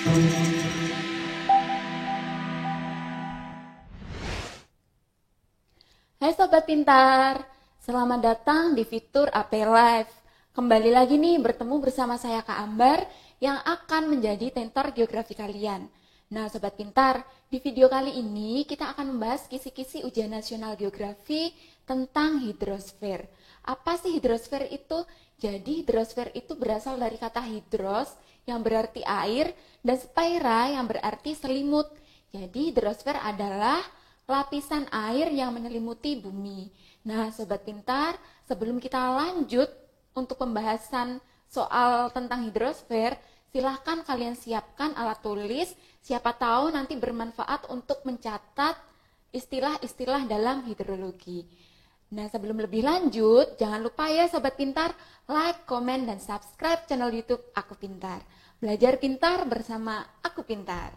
Hai Sobat Pintar, selamat datang di fitur AP Live. Kembali lagi nih bertemu bersama saya Kak Ambar yang akan menjadi tentor geografi kalian. Nah Sobat Pintar, di video kali ini kita akan membahas kisi-kisi ujian nasional geografi tentang hidrosfer. Apa sih hidrosfer itu? Jadi hidrosfer itu berasal dari kata hidros yang berarti air dan sphaera yang berarti selimut. Jadi hidrosfer adalah lapisan air yang menyelimuti bumi. Nah, Sobat Pintar, sebelum kita lanjut untuk pembahasan soal tentang hidrosfer, silahkan kalian siapkan alat tulis, siapa tahu nanti bermanfaat untuk mencatat istilah-istilah dalam hidrologi. Nah, sebelum lebih lanjut, jangan lupa ya Sobat Pintar, like, komen, dan subscribe channel YouTube Aku Pintar. Belajar pintar bersama Aku Pintar.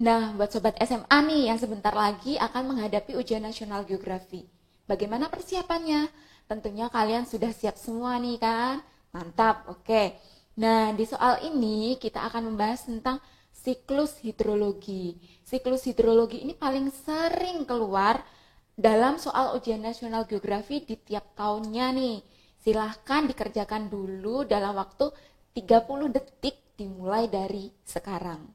Nah, buat Sobat SMA nih yang sebentar lagi akan menghadapi ujian nasional geografi. Bagaimana persiapannya? Tentunya kalian sudah siap semua nih kan? Mantap, oke. Nah, di soal ini kita akan membahas tentang siklus hidrologi. Siklus hidrologi ini paling sering keluar dalam soal ujian nasional geografi di tiap tahunnya nih. Silahkan dikerjakan dulu dalam waktu 30 detik dimulai dari sekarang.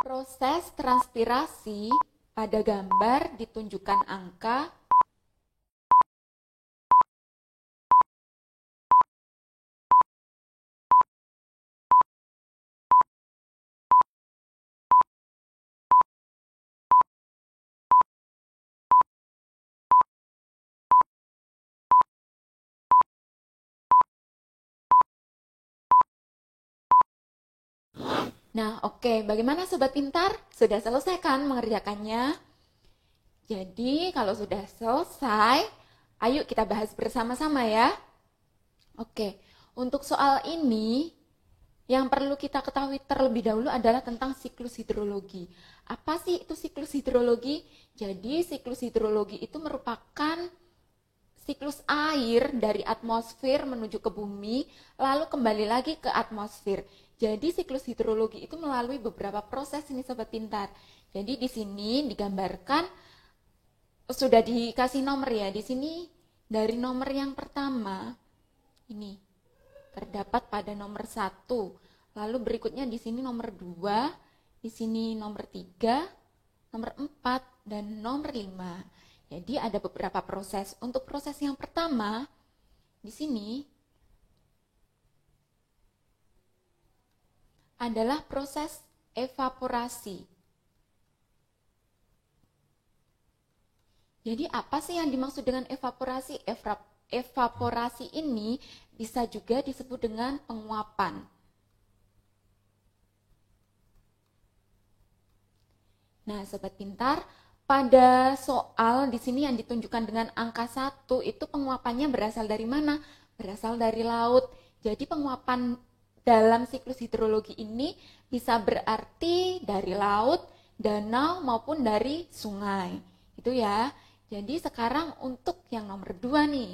Proses transpirasi pada gambar ditunjukkan angka Nah, oke. Bagaimana Sobat Pintar? Sudah selesai kan mengerjakannya? Jadi, kalau sudah selesai, ayo kita bahas bersama-sama ya. Oke, untuk soal ini, yang perlu kita ketahui terlebih dahulu adalah tentang siklus hidrologi. Apa sih itu siklus hidrologi? Jadi, siklus hidrologi itu merupakan siklus air dari atmosfer menuju ke bumi, lalu kembali lagi ke atmosfer. Jadi siklus hidrologi itu melalui beberapa proses ini Sobat Pintar. Jadi di sini digambarkan, sudah dikasih nomor ya. Di sini dari nomor yang pertama, ini terdapat pada nomor 1. Lalu berikutnya di sini nomor 2, di sini nomor 3, nomor 4, dan nomor 5. Jadi ada beberapa proses. Untuk proses yang pertama, di sini adalah proses evaporasi. Jadi apa sih yang dimaksud dengan evaporasi? Evaporasi ini bisa juga disebut dengan penguapan. Nah, Sobat Pintar, pada soal di sini yang ditunjukkan dengan angka 1 itu penguapannya berasal dari mana? Berasal dari laut. Jadi penguapan dalam siklus hidrologi ini bisa berarti dari laut, danau maupun dari sungai. Itu ya. Jadi sekarang untuk yang nomor 2 nih.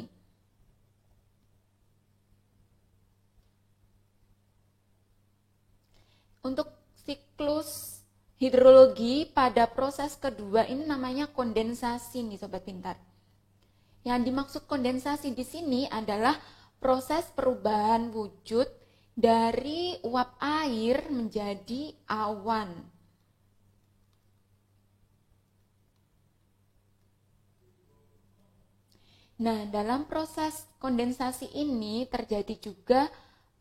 Untuk siklus hidrologi pada proses kedua ini namanya kondensasi nih Sobat Pintar. Yang dimaksud kondensasi di sini adalah proses perubahan wujud dari uap air menjadi awan. Nah, dalam proses kondensasi ini terjadi juga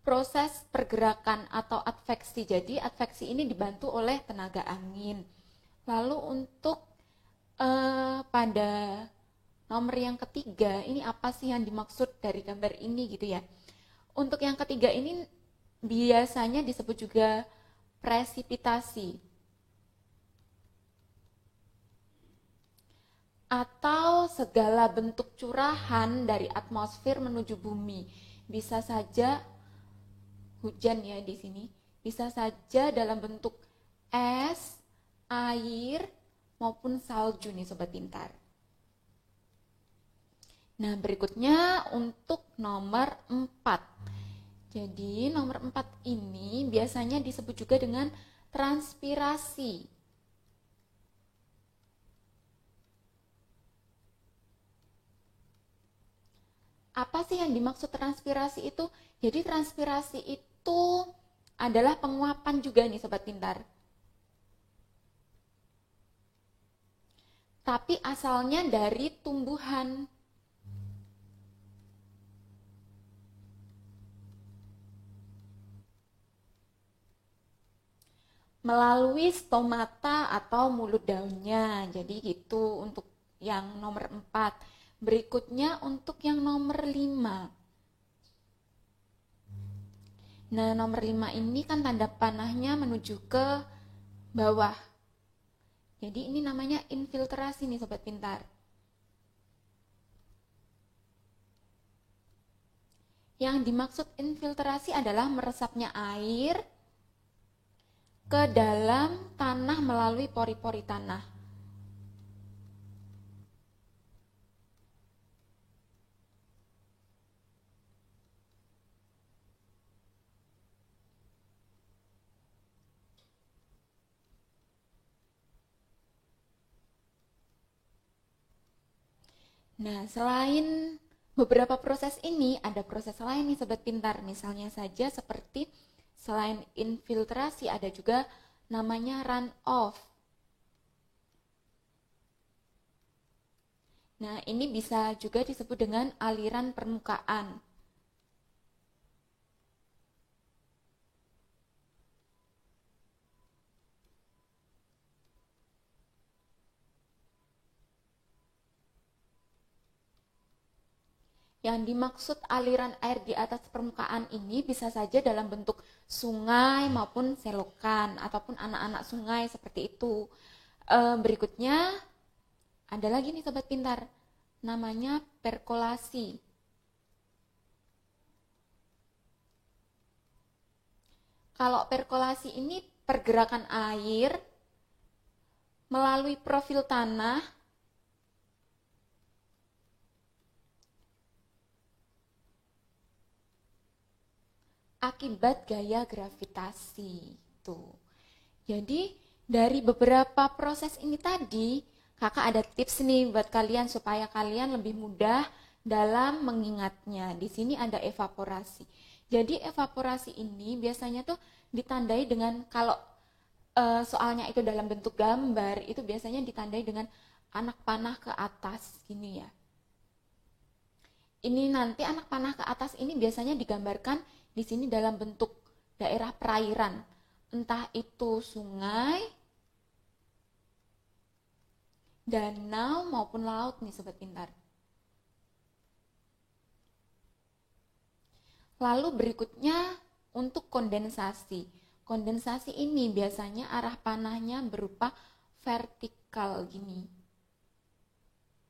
proses pergerakan atau adveksi. Jadi adveksi ini dibantu oleh tenaga angin. Lalu untuk pada nomor yang ketiga, ini apa sih yang dimaksud dari gambar ini gitu ya. Untuk yang ketiga ini biasanya disebut juga presipitasi atau segala bentuk curahan dari atmosfer menuju bumi. Bisa saja hujan ya di sini, bisa saja dalam bentuk es, air maupun salju nih Sobat Pintar. Nah, berikutnya untuk nomor 4. Jadi nomor 4 ini biasanya disebut juga dengan transpirasi. Apa sih yang dimaksud transpirasi itu? Jadi transpirasi itu adalah penguapan juga nih Sobat Pintar. Tapi asalnya dari tumbuhan. Melalui stomata atau mulut daunnya. Jadi gitu untuk yang nomor 4. Berikutnya untuk yang nomor 5. Nah, nomor 5 ini kan tanda panahnya menuju ke bawah. Jadi ini namanya infiltrasi nih Sobat Pintar. Yang dimaksud infiltrasi adalah meresapnya air ke dalam tanah melalui pori-pori tanah. Nah, selain beberapa proses ini, ada proses lain nih Sobat Pintar. Misalnya saja seperti selain infiltrasi ada juga namanya run off. Nah, ini bisa juga disebut dengan aliran permukaan. Yang dimaksud aliran air di atas permukaan ini bisa saja dalam bentuk sungai maupun selokan ataupun anak-anak sungai seperti itu. Berikutnya ada lagi nih Sobat Pintar, namanya perkolasi. Kalau perkolasi ini pergerakan air melalui profil tanah akibat gaya gravitasi. Tuh. Jadi dari beberapa proses ini tadi, kakak ada tips nih buat kalian supaya kalian lebih mudah dalam mengingatnya. Di sini ada evaporasi. Jadi evaporasi ini biasanya tuh ditandai dengan kalau soalnya itu dalam bentuk gambar, itu biasanya ditandai dengan anak panah ke atas gini ya. Ini nanti anak panah ke atas ini biasanya digambarkan di sini dalam bentuk daerah perairan, entah itu sungai, danau maupun laut nih Sobat Pintar. Lalu berikutnya untuk kondensasi. Kondensasi ini biasanya arah panahnya berupa vertikal gini.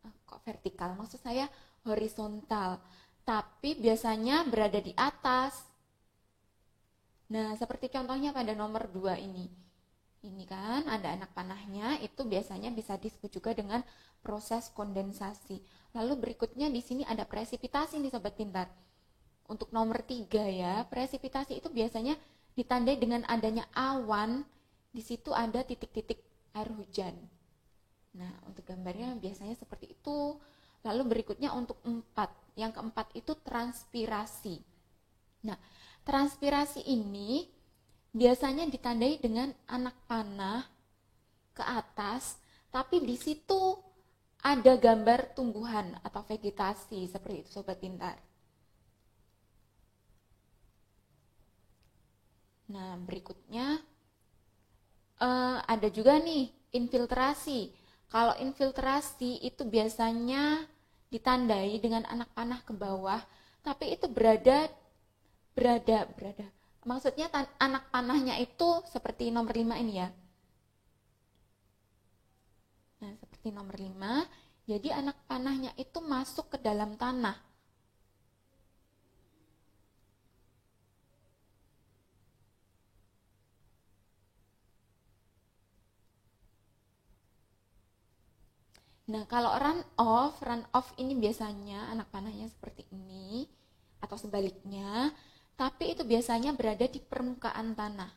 Kok vertikal? Maksud saya horizontal. Tapi biasanya berada di atas. Nah, seperti contohnya pada nomor 2 ini. Ini kan ada anak panahnya, itu biasanya bisa disebut juga dengan proses kondensasi. Lalu berikutnya di sini ada presipitasi nih Sobat Pintar. Untuk nomor 3 ya, presipitasi itu biasanya ditandai dengan adanya awan, di situ ada titik-titik air hujan. Nah, untuk gambarnya biasanya seperti itu. Lalu berikutnya untuk 4, yang keempat itu transpirasi. Nah, transpirasi ini biasanya ditandai dengan anak panah ke atas, tapi di situ ada gambar tumbuhan atau vegetasi seperti itu Sobat Pintar. Nah, berikutnya ada juga nih infiltrasi. Kalau infiltrasi itu biasanya ditandai dengan anak panah ke bawah, tapi itu berada. Maksudnya anak panahnya itu seperti nomor 5 ini ya. Nah, seperti nomor 5, jadi anak panahnya itu masuk ke dalam tanah. Nah, kalau run off ini biasanya anak panahnya seperti ini. atau sebaliknya, tapi itu biasanya berada di permukaan tanah.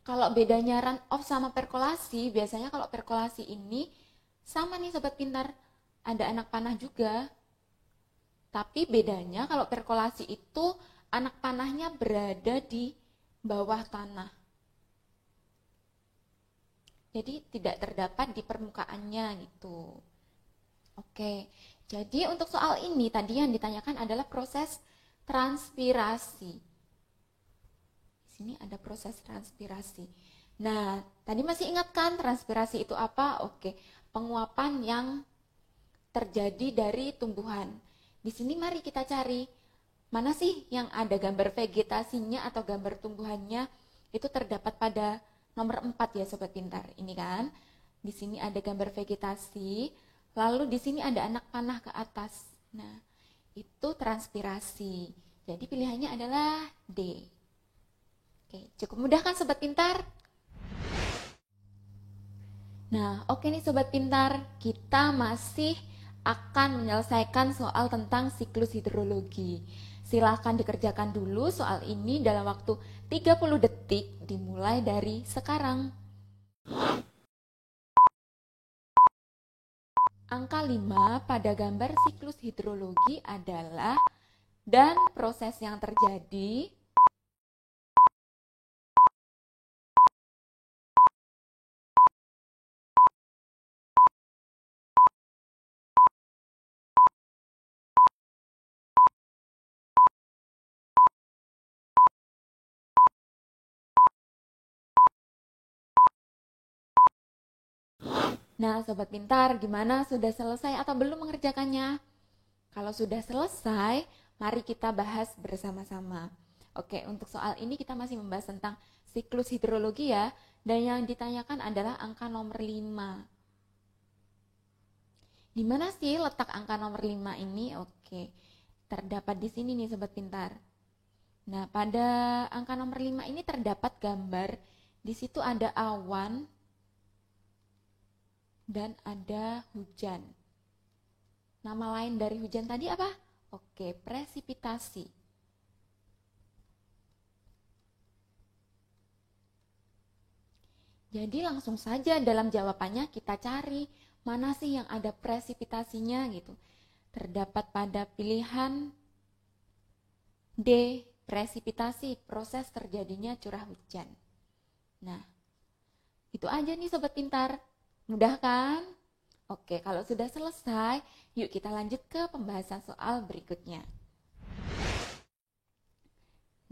Kalau bedanya runoff sama perkolasi, biasanya kalau perkolasi ini sama nih sobat pintar, ada anak panah juga. Tapi bedanya kalau perkolasi itu anak panahnya berada di bawah tanah. Jadi tidak terdapat di permukaannya gitu. Oke, jadi untuk soal ini tadi yang ditanyakan adalah proses transpirasi. Sini ada proses transpirasi. Nah, tadi masih ingat kan transpirasi itu apa? Oke, penguapan yang terjadi dari tumbuhan. Di sini mari kita cari mana sih yang ada gambar vegetasinya atau gambar tumbuhannya itu terdapat pada nomor 4 ya sobat pintar. Ini kan, di sini ada gambar vegetasi, lalu di sini ada anak panah ke atas. Nah, itu transpirasi. Jadi pilihannya adalah D. Oke, cukup mudah kan sobat pintar? Nah, oke nih sobat pintar, kita masih akan menyelesaikan soal tentang siklus hidrologi. Silahkan dikerjakan dulu soal ini dalam waktu 30 detik dimulai dari sekarang. Angka 5 pada gambar siklus hidrologi adalah dan proses yang terjadi Nah, sobat pintar, gimana? Sudah selesai atau belum mengerjakannya? Kalau sudah selesai, mari kita bahas bersama-sama. Oke, untuk soal ini kita masih membahas tentang siklus hidrologi ya, dan yang ditanyakan adalah angka nomor 5. Di mana sih letak angka nomor 5 ini? Oke, terdapat di sini nih sobat pintar. Nah, pada angka nomor 5 ini terdapat gambar. Di situ ada awan dan ada hujan. Nama lain dari hujan tadi apa? Oke, presipitasi. Jadi langsung saja dalam jawabannya kita cari mana sih yang ada presipitasinya gitu. Terdapat pada pilihan D, presipitasi, proses terjadinya curah hujan. Nah, itu aja nih sobat pintar. Mudah kan? Oke, kalau sudah selesai, yuk kita lanjut ke pembahasan soal berikutnya.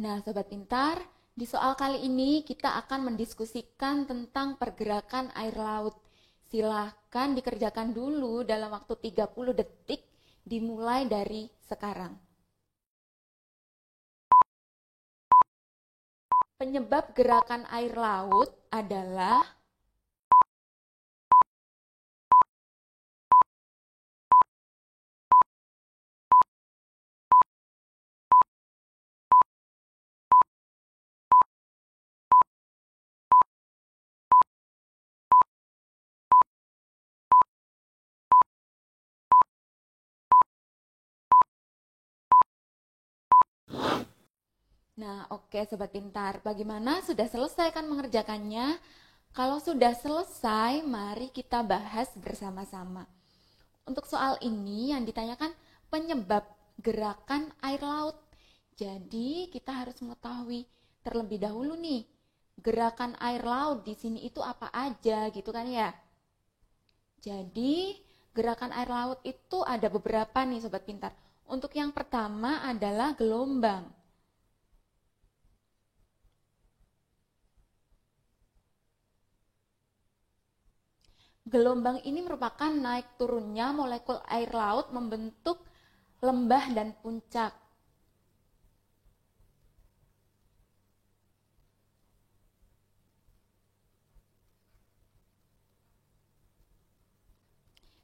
Nah, sobat pintar, di soal kali ini kita akan mendiskusikan tentang pergerakan air laut. Silahkan dikerjakan dulu dalam waktu 30 detik dimulai dari sekarang. Penyebab gerakan air laut adalah Nah, oke sobat pintar, bagaimana? Sudah selesai kan mengerjakannya? Kalau sudah selesai, mari kita bahas bersama-sama. Untuk soal ini yang ditanyakan penyebab gerakan air laut. Jadi, kita harus mengetahui terlebih dahulu nih, gerakan air laut di sini itu apa aja gitu kan ya. Jadi, gerakan air laut itu ada beberapa nih sobat pintar. Untuk yang pertama adalah gelombang. Gelombang ini merupakan naik turunnya molekul air laut membentuk lembah dan puncak.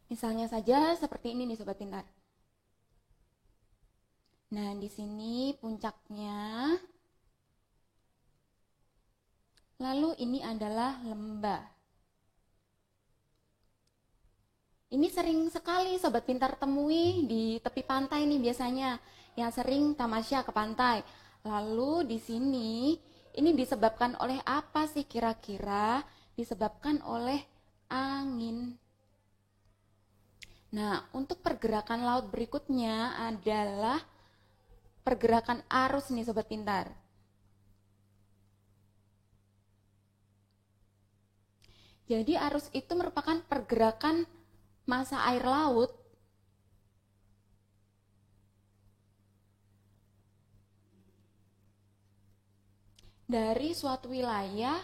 Misalnya saja seperti ini nih sobat pintar. Nah, di sini puncaknya. Lalu ini adalah lembah. Ini sering sekali Sobat Pintar temui di tepi pantai nih biasanya, yang sering tamasya ke pantai. Lalu di sini, ini disebabkan oleh apa sih kira-kira? Disebabkan oleh angin. Nah, untuk pergerakan laut berikutnya adalah pergerakan arus nih Sobat Pintar. Jadi arus itu merupakan pergerakan massa air laut dari suatu wilayah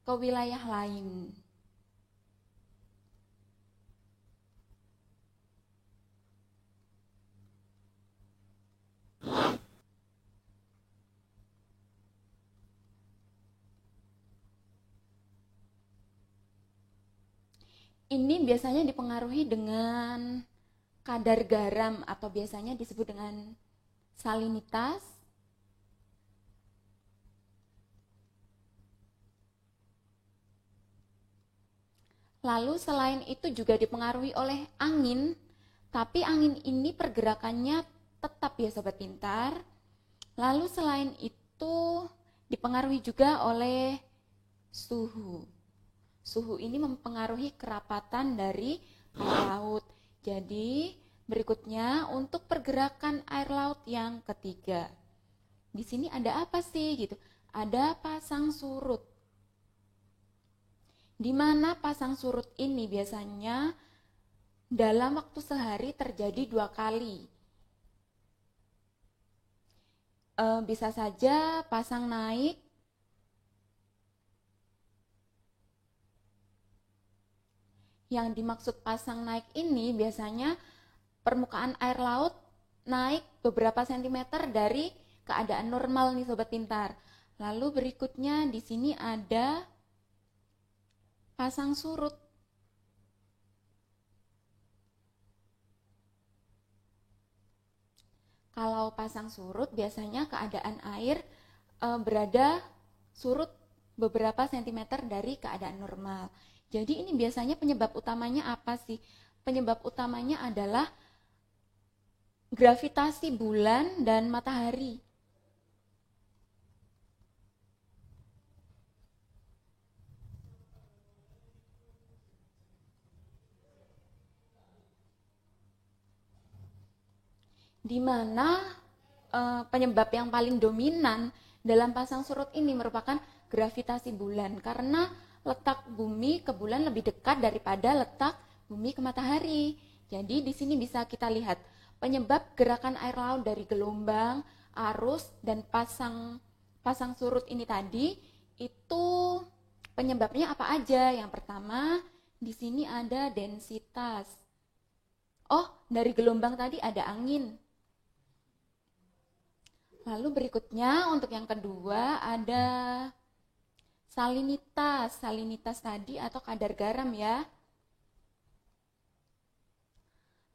ke wilayah lain. Ini biasanya dipengaruhi dengan kadar garam atau biasanya disebut dengan salinitas. Lalu selain itu juga dipengaruhi oleh angin, tapi angin ini pergerakannya tetap ya Sobat Pintar. Lalu selain itu dipengaruhi juga oleh suhu. Suhu ini mempengaruhi kerapatan dari air laut. Jadi berikutnya untuk pergerakan air laut yang ketiga. Di sini ada apa sih gitu? Ada pasang surut. Di mana pasang surut ini biasanya dalam waktu sehari terjadi 2 kali. Bisa saja pasang naik yang dimaksud pasang naik ini biasanya permukaan air laut naik beberapa sentimeter dari keadaan normal nih Sobat Pintar. Lalu berikutnya di sini ada pasang surut. Kalau pasang surut biasanya keadaan air berada surut beberapa sentimeter dari keadaan normal. Jadi ini biasanya penyebab utamanya apa sih? Penyebab utamanya adalah gravitasi bulan dan matahari. Di mana penyebab yang paling dominan dalam pasang surut ini merupakan gravitasi bulan, karena letak bumi ke bulan lebih dekat daripada letak bumi ke matahari. Jadi di sini bisa kita lihat penyebab gerakan air laut dari gelombang, arus, dan pasang surut ini tadi itu penyebabnya apa aja? Yang pertama di sini ada densitas. Oh, dari gelombang tadi ada angin. Lalu berikutnya untuk yang kedua ada salinitas. Salinitas tadi atau kadar garam ya.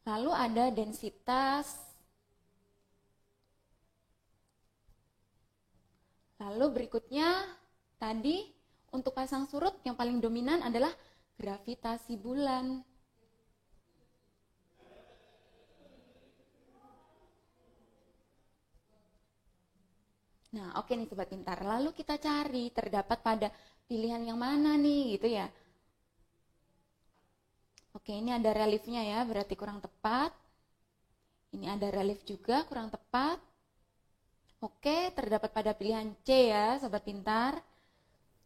Lalu ada densitas. Lalu berikutnya tadi untuk pasang surut yang paling dominan adalah gravitasi bulan. Nah, oke nih Sobat Pintar. Lalu kita cari terdapat pada pilihan yang mana nih gitu ya. Oke, ini ada reliefnya ya, berarti kurang tepat. Ini ada relief juga, kurang tepat. Oke, terdapat pada pilihan C ya, Sobat Pintar.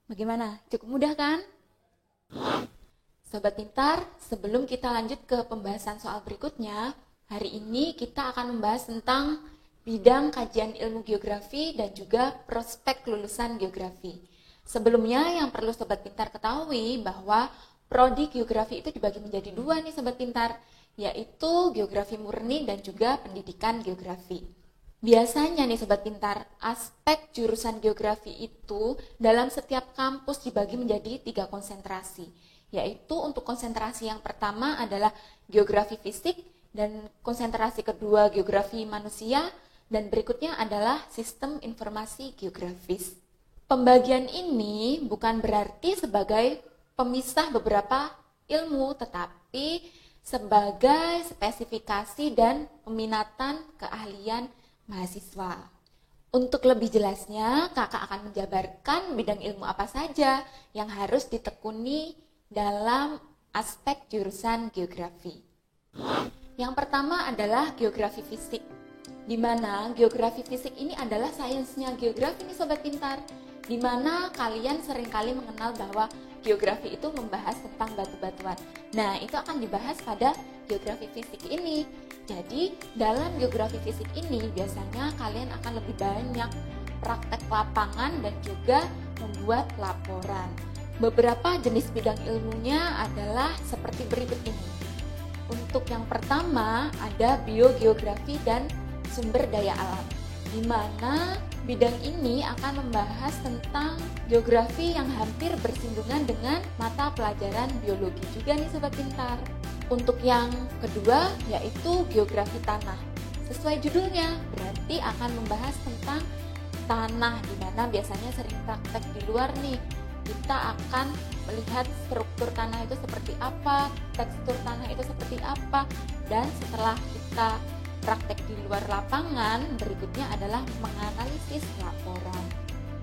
Bagaimana? Cukup mudah kan? Sobat Pintar, sebelum kita lanjut ke pembahasan soal berikutnya, hari ini kita akan membahas tentang bidang kajian ilmu geografi dan juga prospek lulusan geografi. Sebelumnya yang perlu Sobat Pintar ketahui bahwa prodi geografi itu dibagi menjadi 2 nih Sobat Pintar, yaitu geografi murni dan juga pendidikan geografi. Biasanya nih Sobat Pintar, aspek jurusan geografi itu dalam setiap kampus dibagi menjadi 3 konsentrasi, yaitu untuk konsentrasi yang pertama adalah geografi fisik, dan konsentrasi kedua geografi manusia, dan berikutnya adalah sistem informasi geografis. Pembagian ini bukan berarti sebagai pemisah beberapa ilmu, tetapi sebagai spesifikasi dan peminatan keahlian mahasiswa. Untuk lebih jelasnya, kakak akan menjabarkan bidang ilmu apa saja yang harus ditekuni dalam aspek jurusan geografi. Yang pertama adalah geografi fisik, di mana geografi fisik ini adalah sainsnya geografi nih sobat pintar, di mana kalian seringkali mengenal bahwa geografi itu membahas tentang batu-batuan. Nah, itu akan dibahas pada geografi fisik ini. Jadi, dalam geografi fisik ini biasanya kalian akan lebih banyak praktek lapangan dan juga membuat laporan. Beberapa jenis bidang ilmunya adalah seperti berikut ini. Untuk yang pertama ada biogeografi dan sumber daya alam, di mana bidang ini akan membahas tentang geografi yang hampir bersinggungan dengan mata pelajaran biologi juga nih sobat pintar. Untuk yang kedua yaitu geografi tanah. Sesuai judulnya, berarti akan membahas tentang tanah, di mana biasanya sering praktek di luar nih. Kita akan melihat struktur tanah itu seperti apa, tekstur tanah itu seperti apa, dan setelah kita praktek di luar lapangan, berikutnya adalah menganalisis laporan.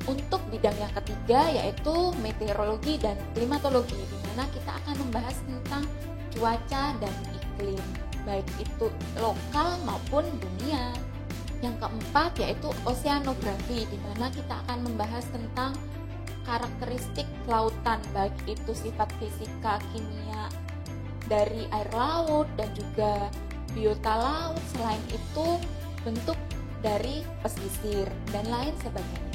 Untuk bidang yang ketiga yaitu meteorologi dan klimatologi, di mana kita akan membahas tentang cuaca dan iklim, baik itu lokal maupun dunia. Yang keempat yaitu oseanografi, di mana kita akan membahas tentang karakteristik lautan, baik itu sifat fisika, kimia dari air laut dan juga biota laut, selain itu bentuk dari pesisir dan lain sebagainya.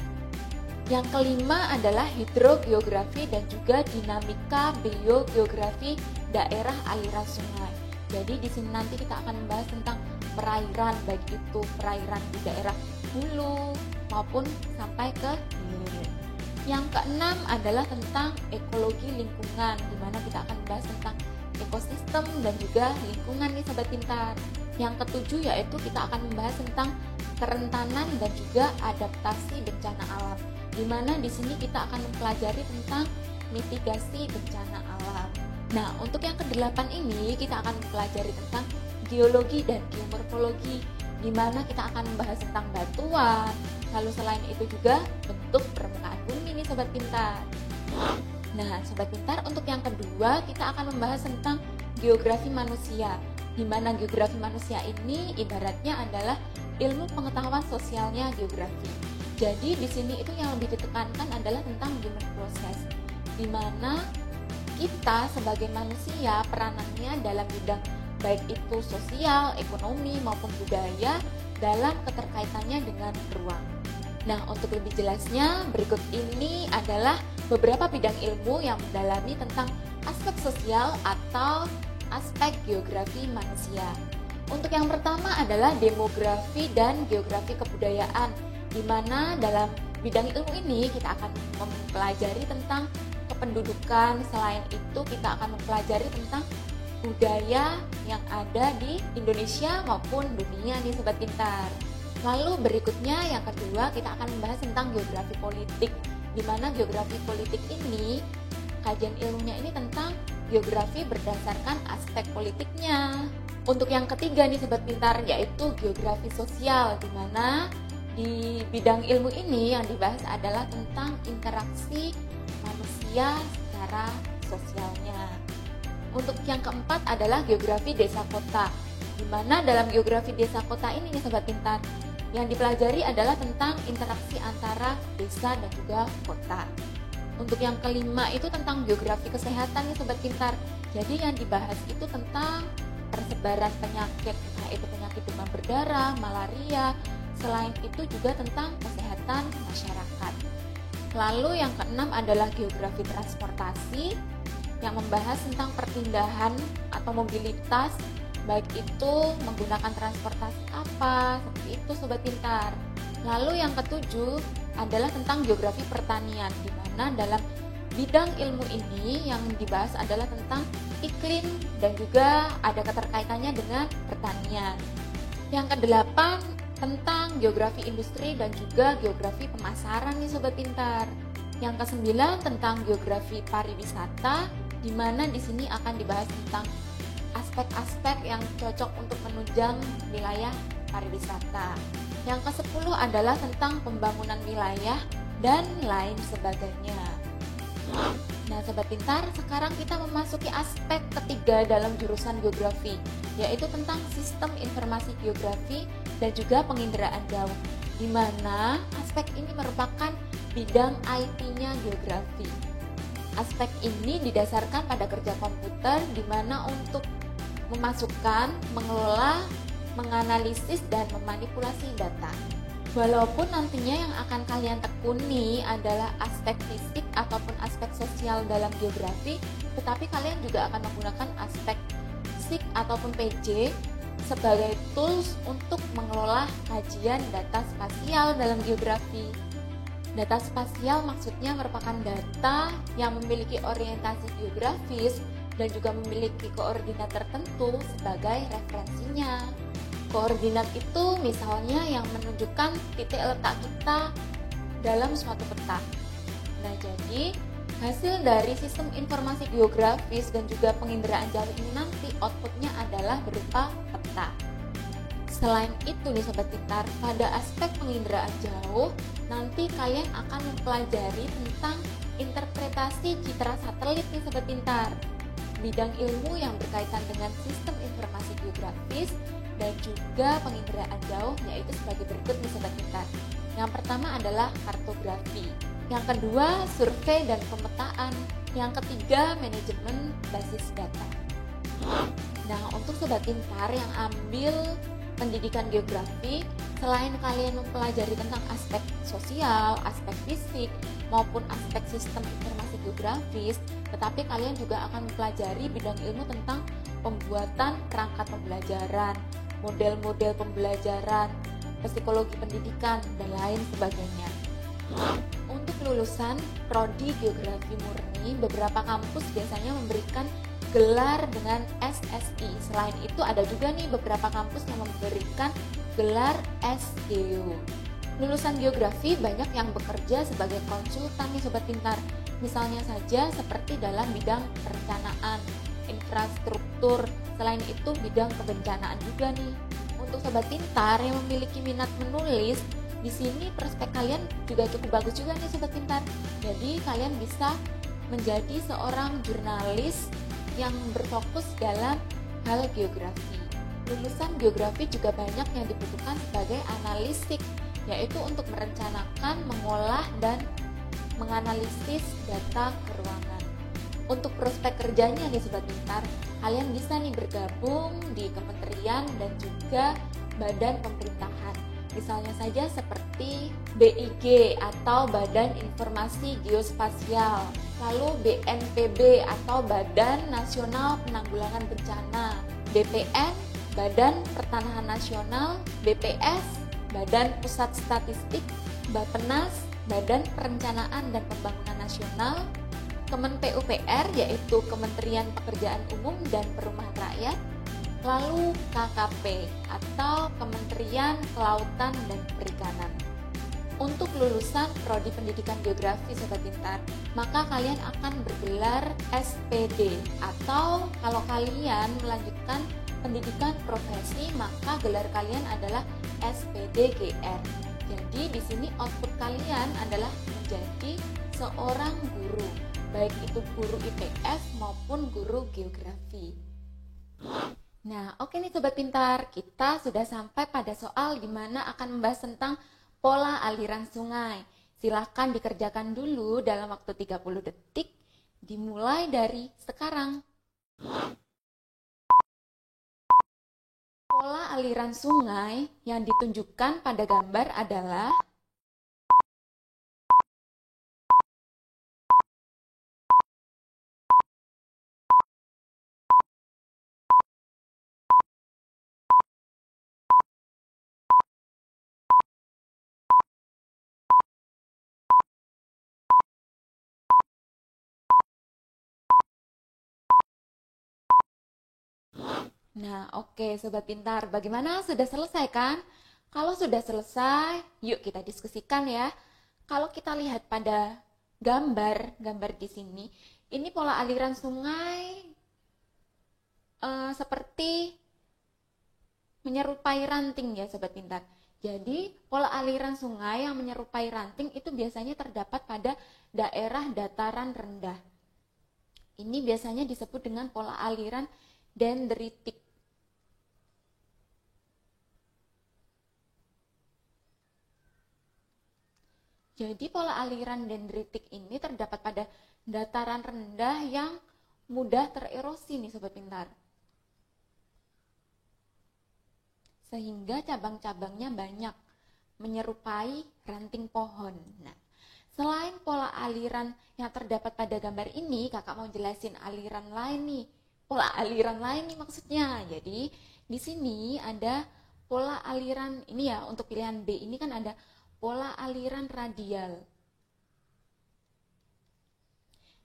Yang kelima adalah hidrogeografi dan juga dinamika biogeografi daerah aliran sungai. Jadi di sini nanti kita akan membahas tentang perairan, baik itu perairan di daerah hulu maupun sampai ke hilir. Yang keenam adalah tentang ekologi lingkungan, di mana kita akan membahas tentang ekosistem dan juga lingkungan nih sobat pintar. Yang ketujuh yaitu kita akan membahas tentang kerentanan dan juga adaptasi bencana alam, di mana di sini kita akan mempelajari tentang mitigasi bencana alam. Nah, untuk yang kedelapan ini kita akan mempelajari tentang geologi dan geomorfologi, di mana kita akan membahas tentang batuan, lalu selain itu juga bentuk permukaan bumi nih sobat pintar. Nah, sobat pintar, untuk yang kedua kita akan membahas tentang geografi manusia, di mana geografi manusia ini ibaratnya adalah ilmu pengetahuan sosialnya geografi. Jadi di sini itu yang lebih ditekankan adalah tentang human process, di mana kita sebagai manusia peranannya dalam bidang baik itu sosial, ekonomi maupun budaya dalam keterkaitannya dengan ruang. Nah, untuk lebih jelasnya berikut ini adalah beberapa bidang ilmu yang mendalami tentang aspek sosial atau aspek geografi manusia. Untuk yang pertama adalah demografi dan geografi kebudayaan, di mana dalam bidang ilmu ini kita akan mempelajari tentang kependudukan, selain itu kita akan mempelajari tentang budaya yang ada di Indonesia maupun dunia nih sobat pintar. Lalu berikutnya yang kedua kita akan membahas tentang geografi politik, di mana geografi politik ini kajian ilmunya ini tentang geografi berdasarkan aspek politiknya. Untuk yang ketiga nih sobat pintar yaitu geografi sosial, di mana di bidang ilmu ini yang dibahas adalah tentang interaksi manusia secara sosialnya. Untuk yang keempat adalah geografi desa kota, di mana dalam geografi desa kota ini nih sobat pintar yang dipelajari adalah tentang interaksi antara desa dan juga kota. Untuk yang kelima itu tentang geografi kesehatan nih sobat pintar. Jadi yang dibahas itu tentang persebaran penyakit, entah itu penyakit demam berdarah, malaria, selain itu juga tentang kesehatan masyarakat. Lalu yang keenam adalah geografi transportasi yang membahas tentang perpindahan atau mobilitas, baik itu menggunakan transportasi apa, seperti itu sobat pintar. Lalu yang ketujuh adalah tentang geografi pertanian, di mana dalam bidang ilmu ini yang dibahas adalah tentang iklim dan juga ada keterkaitannya dengan pertanian. Yang kedelapan tentang geografi industri dan juga geografi pemasaran nih sobat pintar. Yang kesembilan tentang geografi pariwisata, di mana di sini akan dibahas tentang aspek-aspek yang cocok untuk menunjang wilayah pariwisata. Yang ke-10 adalah tentang pembangunan wilayah dan lain sebagainya. Nah, Sobat Pintar, sekarang kita memasuki aspek ketiga dalam jurusan geografi, yaitu tentang sistem informasi geografi dan juga penginderaan jauh, di mana aspek ini merupakan bidang IT-nya geografi. Aspek ini didasarkan pada kerja komputer, di mana untuk memasukkan, mengelola, menganalisis, dan memanipulasi data. Walaupun nantinya yang akan kalian tekuni adalah aspek fisik ataupun aspek sosial dalam geografi, tetapi kalian juga akan menggunakan aspek fisik ataupun PJ sebagai tools untuk mengelola kajian data spasial dalam geografi. Data spasial maksudnya merupakan data yang memiliki orientasi geografis dan juga memiliki koordinat tertentu sebagai referensinya. Koordinat itu misalnya yang menunjukkan titik letak kita dalam suatu peta. Nah, jadi hasil dari sistem informasi geografis dan juga penginderaan jauh ini nanti outputnya adalah berupa peta. Selain itu nih Sobat Pintar, pada aspek penginderaan jauh nanti kalian akan mempelajari tentang interpretasi citra satelit nih Sobat Pintar, bidang ilmu yang berkaitan dengan sistem informasi geografis dan juga penginderaan jauh, yaitu sebagai berikut nih Sobat Pintar. Yang pertama adalah kartografi, yang kedua survei dan pemetaan, yang ketiga manajemen basis data. Nah, untuk Sobat Pintar yang ambil pendidikan geografi, selain kalian mempelajari tentang aspek sosial, aspek fisik, maupun aspek sistem informasi geografis, tetapi kalian juga akan mempelajari bidang ilmu tentang pembuatan perangkat pembelajaran, model-model pembelajaran, psikologi pendidikan, dan lain sebagainya. Untuk lulusan Prodi Geografi Murni, beberapa kampus biasanya memberikan gelar dengan SSI. Selain itu ada juga nih beberapa kampus yang memberikan gelar SGeo. Lulusan geografi banyak yang bekerja sebagai konsultan nih Sobat Pintar. Misalnya saja seperti dalam bidang perencanaan, infrastruktur, selain itu bidang kebencanaan juga nih. Untuk Sobat Pintar yang memiliki minat menulis, di sini prospek kalian juga cukup bagus juga nih Sobat Pintar. Jadi kalian bisa menjadi seorang jurnalis yang berfokus dalam hal geografi. Lulusan geografi juga banyak yang dibutuhkan sebagai analistik, yaitu untuk merencanakan, mengolah, dan menganalisis data keuangan. Untuk prospek kerjanya nih Sobat Pintar, kalian bisa nih bergabung di kementerian dan juga badan pemerintahan. Misalnya saja seperti BIG atau Badan Informasi Geospasial, lalu BNPB atau Badan Nasional Penanggulangan Bencana, BPN, Badan Pertanahan Nasional, BPS, Badan Pusat Statistik, Bappenas, Badan Perencanaan dan Pembangunan Nasional, Kemen PUPR yaitu Kementerian Pekerjaan Umum dan Perumahan Rakyat, lalu KKP atau Kementerian Kelautan dan Perikanan. Untuk lulusan Prodi Pendidikan Geografi Sobat Pintar, maka kalian akan bergelar SPD, atau kalau kalian melanjutkan pendidikan profesi maka gelar kalian adalah SPDGR. Jadi di sini output kalian adalah menjadi seorang guru, baik itu guru IPS maupun guru geografi. Nah, oke nih Sobat Pintar, kita sudah sampai pada soal di mana akan membahas tentang pola aliran sungai. Silahkan dikerjakan dulu dalam waktu 30 detik, dimulai dari sekarang. Pola aliran sungai yang ditunjukkan pada gambar adalah Nah, oke Sobat Pintar, bagaimana? Sudah selesai kan? Kalau sudah selesai, yuk kita diskusikan ya. Kalau kita lihat pada gambar di sini, ini pola aliran sungai seperti menyerupai ranting ya Sobat Pintar. Jadi pola aliran sungai yang menyerupai ranting itu biasanya terdapat pada daerah dataran rendah. Ini biasanya disebut dengan pola aliran dendritik. Jadi pola aliran dendritik ini terdapat pada dataran rendah yang mudah tererosi nih Sobat Pintar. Sehingga cabang-cabangnya banyak, menyerupai ranting pohon. Nah, selain pola aliran yang terdapat pada gambar ini, kakak mau jelasin aliran lain nih. Pola aliran lain nih maksudnya. Jadi, di sini ada pola aliran, ini ya untuk pilihan B ini kan ada pola aliran radial.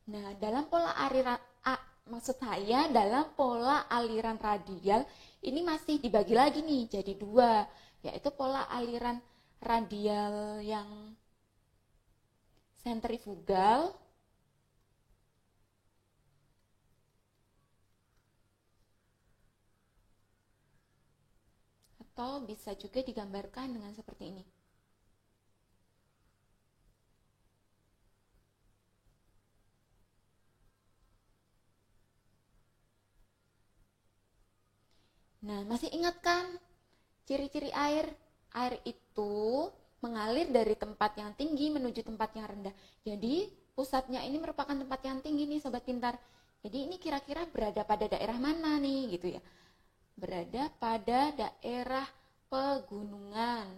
Nah, dalam pola aliran dalam pola aliran radial ini masih dibagi lagi nih jadi dua, yaitu pola aliran radial yang sentrifugal atau bisa juga digambarkan dengan seperti ini. Nah, masih ingat kan ciri-ciri air? Air itu mengalir dari tempat yang tinggi menuju tempat yang rendah. Jadi, pusatnya ini merupakan tempat yang tinggi nih Sobat Pintar. Jadi, ini kira-kira berada pada daerah mana nih gitu ya? Berada pada daerah pegunungan.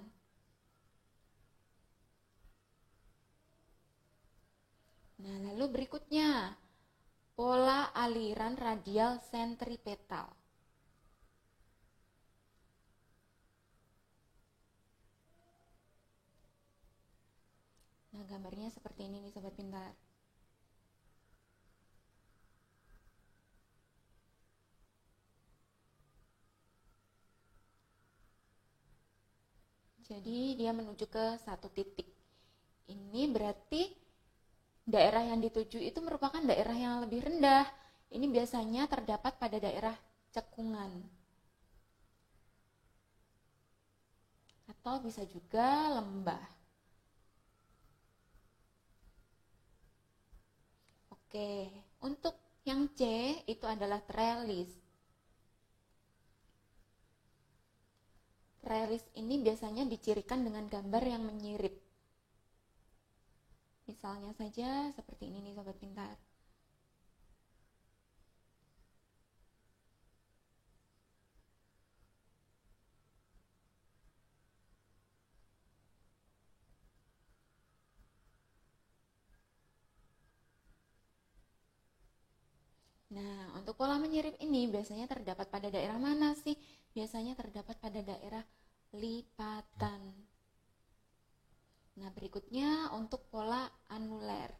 Nah, lalu berikutnya, pola aliran radial sentripetal. Nah, gambarnya seperti ini nih Sobat Pintar. Jadi dia menuju ke satu titik. Ini berarti daerah yang dituju itu merupakan daerah yang lebih rendah. Ini biasanya terdapat pada daerah cekungan. Atau bisa juga lembah. Oke, untuk yang C itu adalah trellis. Trellis ini biasanya dicirikan dengan gambar yang menyirip. Misalnya saja seperti ini nih Sobat Pintar. Nah, untuk pola menyirip ini biasanya terdapat pada daerah mana sih? Biasanya terdapat pada daerah lipatan. Nah, berikutnya untuk pola anuler.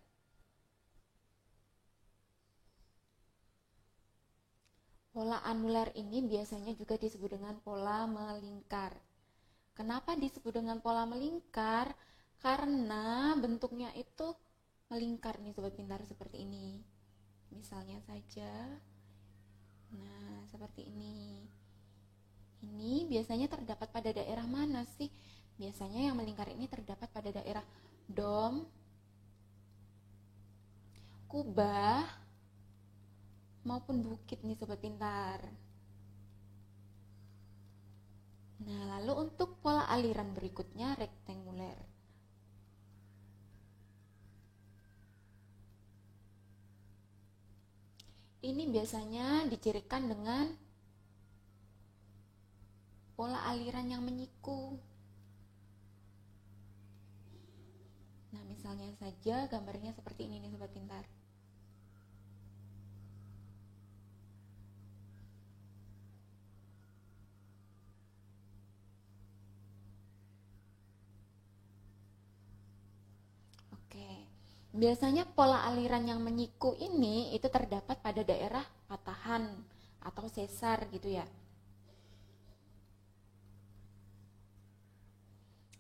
Pola anuler ini biasanya juga disebut dengan pola melingkar. Kenapa disebut dengan pola melingkar? Karena bentuknya itu melingkar nih Sobat Pintar seperti ini. Misalnya saja, nah seperti ini. Ini biasanya terdapat pada daerah mana sih? Biasanya yang melingkar ini terdapat pada daerah dom, kubah, maupun bukit nih Sobat Pintar. Nah, lalu untuk pola aliran berikutnya rektanguler. Ini biasanya dicirikan dengan pola aliran yang menyiku. Nah, misalnya saja gambarnya seperti ini nih Sobat Pintar. Biasanya pola aliran yang menyiku ini itu terdapat pada daerah patahan atau sesar gitu ya.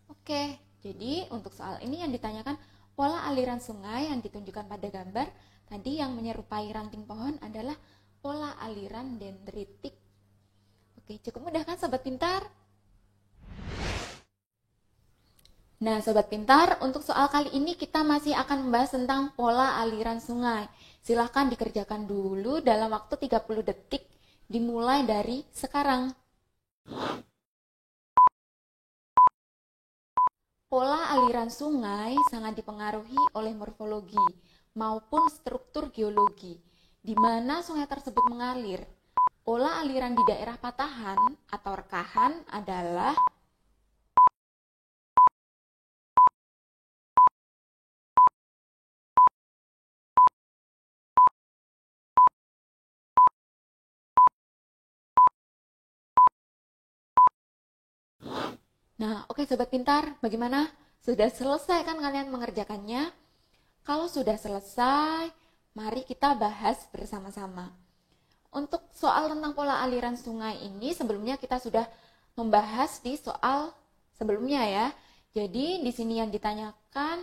Oke, jadi untuk soal ini yang ditanyakan pola aliran sungai yang ditunjukkan pada gambar tadi yang menyerupai ranting pohon adalah pola aliran dendritik. Oke, cukup mudah kan Sobat Pintar? Nah, Sobat Pintar, untuk soal kali ini kita masih akan membahas tentang pola aliran sungai. Silahkan dikerjakan dulu dalam waktu 30 detik, dimulai dari sekarang. Pola aliran sungai sangat dipengaruhi oleh morfologi maupun struktur geologi, di mana sungai tersebut mengalir. Pola aliran di daerah patahan atau rekahan adalah Nah, oke Sobat Pintar, bagaimana? Sudah selesai kan kalian mengerjakannya? Kalau sudah selesai, mari kita bahas bersama-sama. Untuk soal tentang pola aliran sungai ini, sebelumnya kita sudah membahas di soal sebelumnya ya. Jadi di sini yang ditanyakan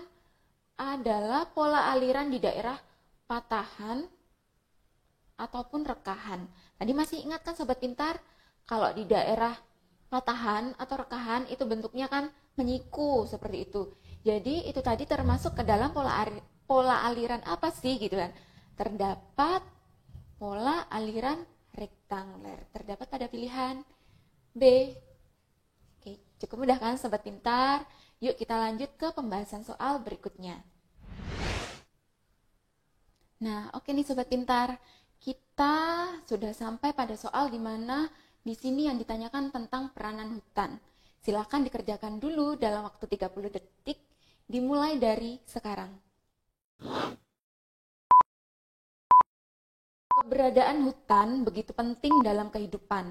adalah pola aliran di daerah patahan ataupun rekahan. Tadi masih ingat kan Sobat Pintar? Kalau di daerah patahan atau rekahan itu bentuknya kan menyiku seperti itu. Jadi itu tadi termasuk ke dalam pola aliran apa sih gitu kan? Terdapat pola aliran rektanguler. Terdapat pada pilihan B. Oke, cukup mudah kan Sobat Pintar? Yuk kita lanjut ke pembahasan soal berikutnya. Nah, oke nih Sobat Pintar. Kita sudah sampai pada soal di mana di sini yang ditanyakan tentang peranan hutan. Silakan dikerjakan dulu dalam waktu 30 detik, dimulai dari sekarang. Keberadaan hutan begitu penting dalam kehidupan.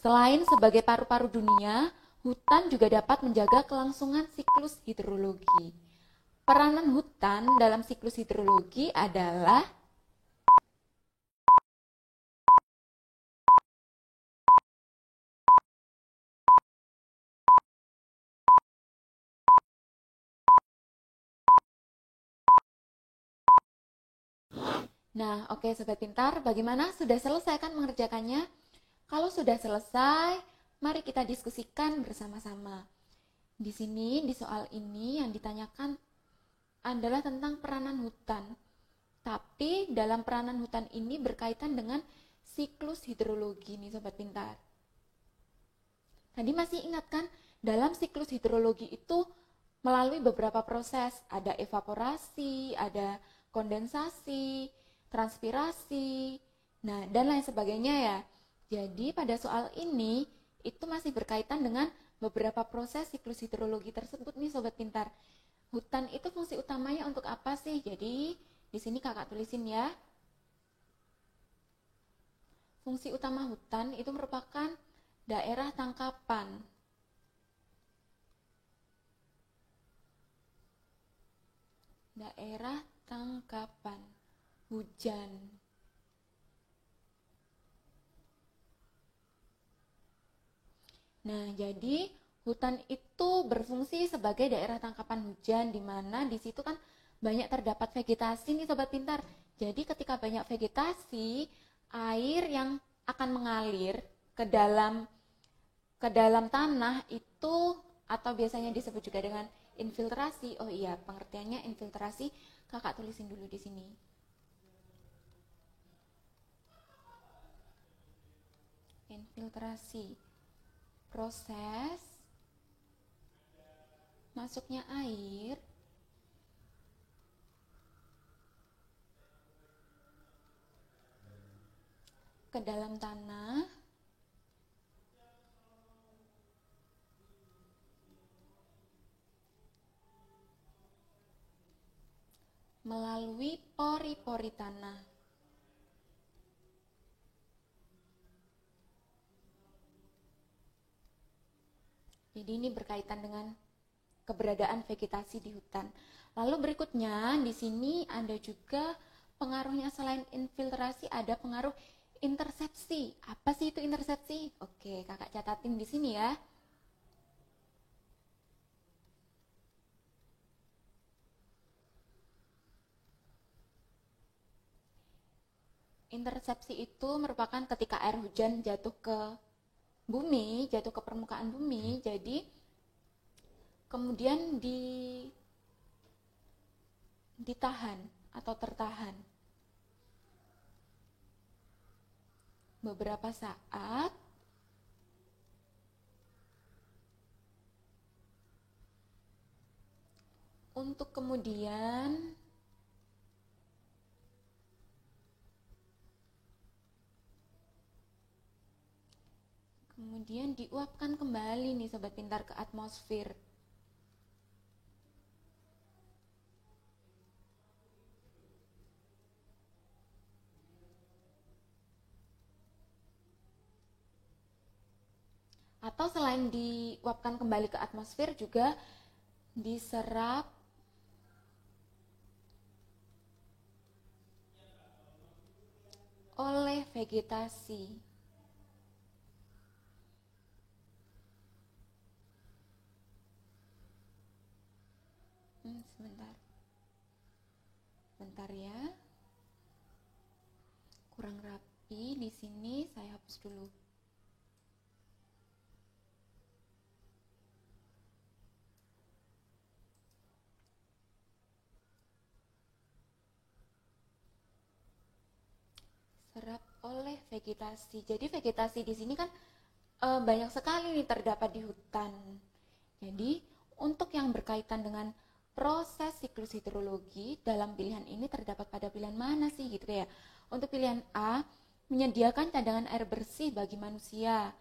Selain sebagai paru-paru dunia, hutan juga dapat menjaga kelangsungan siklus hidrologi. Peranan hutan dalam siklus hidrologi adalah Nah, oke Sobat Pintar, bagaimana? Sudah selesai kan mengerjakannya? Kalau sudah selesai, mari kita diskusikan bersama-sama. Di sini, di soal ini yang ditanyakan adalah tentang peranan hutan. Tapi dalam peranan hutan ini berkaitan dengan siklus hidrologi nih Sobat Pintar. Tadi masih ingat kan? Dalam siklus hidrologi itu melalui beberapa proses. Ada evaporasi, ada kondensasi, transpirasi, nah dan lain sebagainya ya. Jadi pada soal ini itu masih berkaitan dengan beberapa proses siklus hidrologi tersebut nih Sobat Pintar. Hutan itu fungsi utamanya untuk apa sih? Jadi di sini kakak tulisin ya. Fungsi utama hutan itu merupakan daerah tangkapan. Daerah tangkapan hujan. Nah, jadi hutan itu berfungsi sebagai daerah tangkapan hujan, di mana di situ kan banyak terdapat vegetasi nih Sobat Pintar. Jadi ketika banyak vegetasi, air yang akan mengalir ke dalam tanah itu, atau biasanya disebut juga dengan infiltrasi. Oh iya, pengertiannya infiltrasi kakak tulisin dulu di sini. Infiltrasi, proses masuknya air ke dalam tanah melalui pori-pori tanah. Jadi ini berkaitan dengan keberadaan vegetasi di hutan. Lalu berikutnya di sini ada juga pengaruhnya, selain infiltrasi ada pengaruh intersepsi. Apa sih itu intersepsi? Oke, kakak catatin di sini ya. Intersepsi itu merupakan ketika air hujan jatuh ke bumi, jatuh ke permukaan bumi, jadi kemudian ditahan atau tertahan beberapa saat untuk kemudian diuapkan kembali nih Sobat Pintar ke atmosfer. Atau selain diuapkan kembali ke atmosfer juga diserap oleh vegetasi. Sebentar ya. Kurang rapi di sini, saya hapus dulu. Serap oleh vegetasi. Jadi vegetasi di sini kan banyak sekali nih terdapat di hutan. Jadi untuk yang berkaitan dengan proses siklus hidrologi dalam pilihan ini terdapat pada pilihan mana sih gitu ya. Untuk pilihan A, menyediakan cadangan air bersih bagi manusia.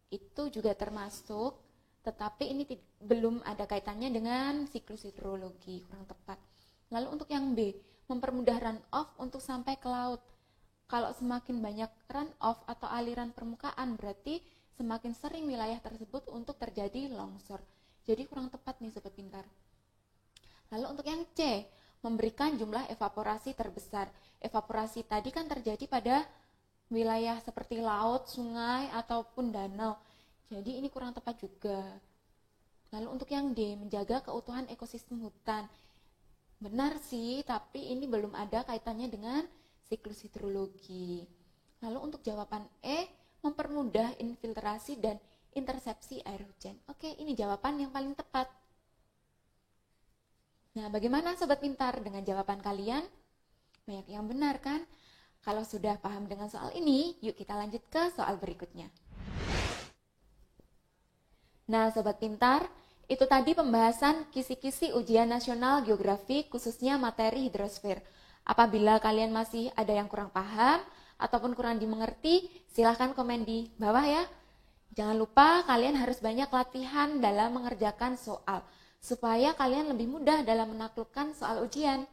Itu juga termasuk, tetapi ini belum ada kaitannya dengan siklus hidrologi, kurang tepat. Lalu untuk yang B, mempermudah runoff untuk sampai ke laut. Kalau semakin banyak runoff atau aliran permukaan, berarti semakin sering wilayah tersebut untuk terjadi longsor. Jadi kurang tepat nih Sobat Pintar. Lalu untuk yang C, memberikan jumlah evaporasi terbesar. Evaporasi tadi kan terjadi pada wilayah seperti laut, sungai, ataupun danau. Jadi ini kurang tepat juga. Lalu untuk yang D, menjaga keutuhan ekosistem hutan. Benar sih, tapi ini belum ada kaitannya dengan siklus hidrologi. Lalu untuk jawaban E, mempermudah infiltrasi dan intersepsi air hujan. Oke, ini jawaban yang paling tepat. Nah, bagaimana Sobat Pintar dengan jawaban kalian? Banyak yang benar kan? Kalau sudah paham dengan soal ini, yuk kita lanjut ke soal berikutnya. Nah, Sobat Pintar, itu tadi pembahasan kisi-kisi ujian nasional geografi khususnya materi hidrosfer. Apabila kalian masih ada yang kurang paham ataupun kurang dimengerti, silahkan komen di bawah ya. Jangan lupa kalian harus banyak latihan dalam mengerjakan soal, supaya kalian lebih mudah dalam menaklukkan soal ujian.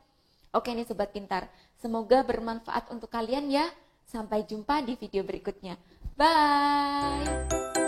Oke nih Sobat Pintar, semoga bermanfaat untuk kalian ya. Sampai jumpa di video berikutnya. Bye!